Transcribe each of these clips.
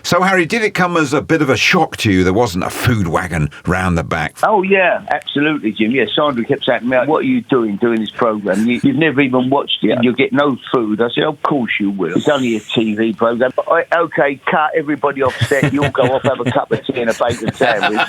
So, Harry, did it come as a bit of a shock to you there wasn't a food wagon round the back? Oh, yeah, absolutely, Jim. Yeah, Sandra kept saying to me, what are you doing this programme? You've never even watched it. You'll get no food. I said, of course you will. It's only a TV programme. OK, cut everybody off set. You'll go off, have a cup of tea and a bacon sandwich.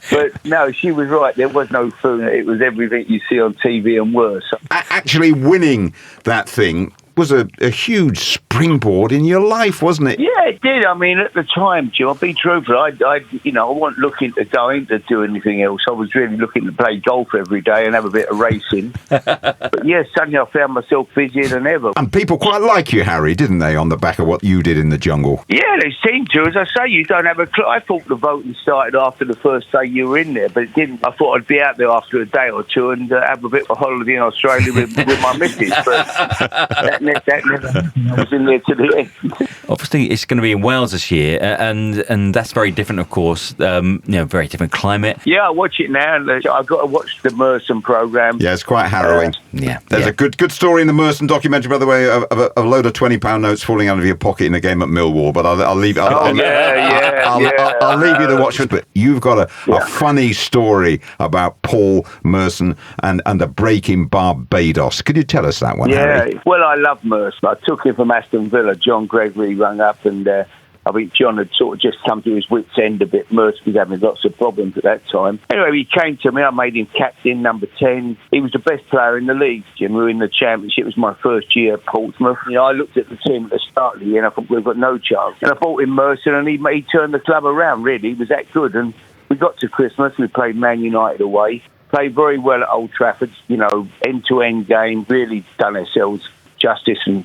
But no, she was right. There was no food. It was everything you see on TV and worse. Actually winning that thing was a huge springboard in your life, wasn't it? Yeah, it did. I mean, at the time, Jim, I'll be truthful. I wasn't looking to go into do anything else. I was really looking to play golf every day and have a bit of racing. But yeah, suddenly I found myself busier than ever. And people quite like you, Harry, didn't they, on the back of what you did in the jungle? Yeah, they seem to. As I say, you don't have a clue. I thought the voting started after the first day you were in there, but it didn't. I thought I'd be out there after a day or two and have a bit of a holiday in Australia with my missus. But that never I was in there to the end. Obviously, it's going to be in Wales this year, and that's very different, of course. Very different climate. Yeah, I watch it now. I've got to watch the Merson programme. Yeah, it's quite harrowing. There's a good story in the Merson documentary, by the way, of a load of £20 notes falling out of your pocket in a game at Millwall. But I'll leave. I'll leave you to watch it. But you've got a funny story about Paul Merson and a break in Barbados. Could you tell us that one, Harry? Well, I love Merson. I took him from Aston Villa. John Gregory rung up and I think John had sort of just come to his wit's end a bit. Merson was having lots of problems at that time. Anyway, he came to me. I made him captain, number 10. He was the best player in the league, Jim. We were in the Championship. It was my first year at Portsmouth. I looked at the team at the start of the year and I thought, we've got no chance. And I bought him Merson and he turned the club around, really. He was that good. And we got to Christmas. We played Man United away. Played very well at Old Trafford. End-to-end game. Really done ourselves justice. And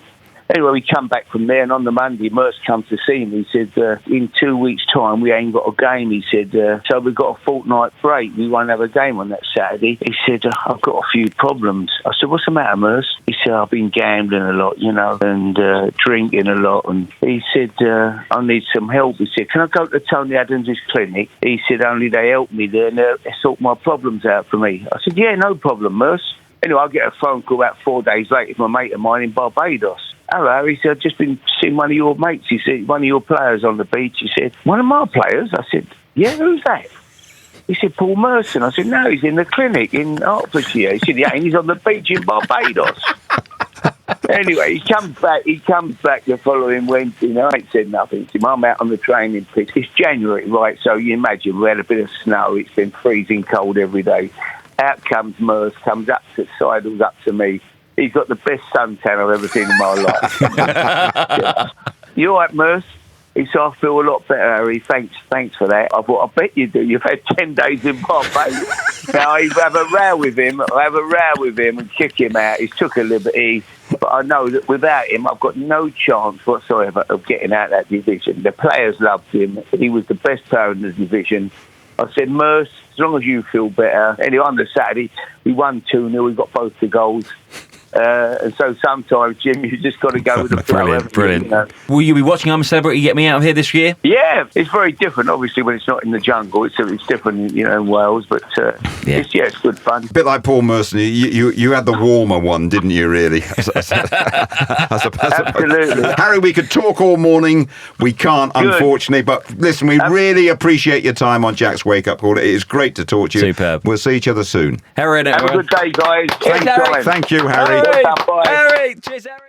anyway, we come back from there, and on the Monday, Merce comes to see me. He said, in 2 weeks' time, we ain't got a game. He said, so we've got a fortnight break. We won't have a game on that Saturday. He said, I've got a few problems. I said, what's the matter, Merce? He said, I've been gambling a lot, and drinking a lot. And he said, I need some help. He said, can I go to Tony Adams' clinic? He said, only they help me there and they sort my problems out for me. I said, yeah, no problem, Merce. Anyway, I get a phone call about 4 days later from a mate of mine in Barbados. Hello, he said, I've just been seeing one of your mates. He said, one of your players on the beach. He said, one of my players? I said, yeah, who's that? He said, Paul Merson. I said, no, he's in the clinic in Oxfordshire. He said, yeah, and he's on the beach in Barbados. Anyway, he comes back the following Wednesday night, said nothing to him. I'm out on the training pitch. It's January, right? So you imagine we had a bit of snow. It's been freezing cold every day. Out comes Merce, comes up to sidles up to me. He's got the best suntan I've ever seen in my life. You all right, Merce? He said, I feel a lot better, Harry. Thanks for that. I thought, I bet you do. You've had 10 days in Barbados. Now, I have a row with him and kick him out. He's took a liberty. But I know that without him, I've got no chance whatsoever of getting out of that division. The players loved him. He was the best player in the division. I said, Merce, as long as you feel better. Anyway, on the Saturday, we won 2-0. We got both the goals. And so sometimes, Jim, you just got to go with the flow. Brilliant. Will you be watching I'm a Celebrity Get Me Out of Here this year? Yeah, it's very different, obviously, when it's not in the jungle. It's different, in Wales, but it's good fun. A bit like Paul Merson, you had the warmer one, didn't you, really? Absolutely. Harry, we could talk all morning. We can't, unfortunately, but listen, we really appreciate your time on Jack's Wake Up Call. It is great to talk to you. Superb. We'll see each other soon. Harry, have a good day, guys. Thank you, Harry. Harry. Cheers, Harry.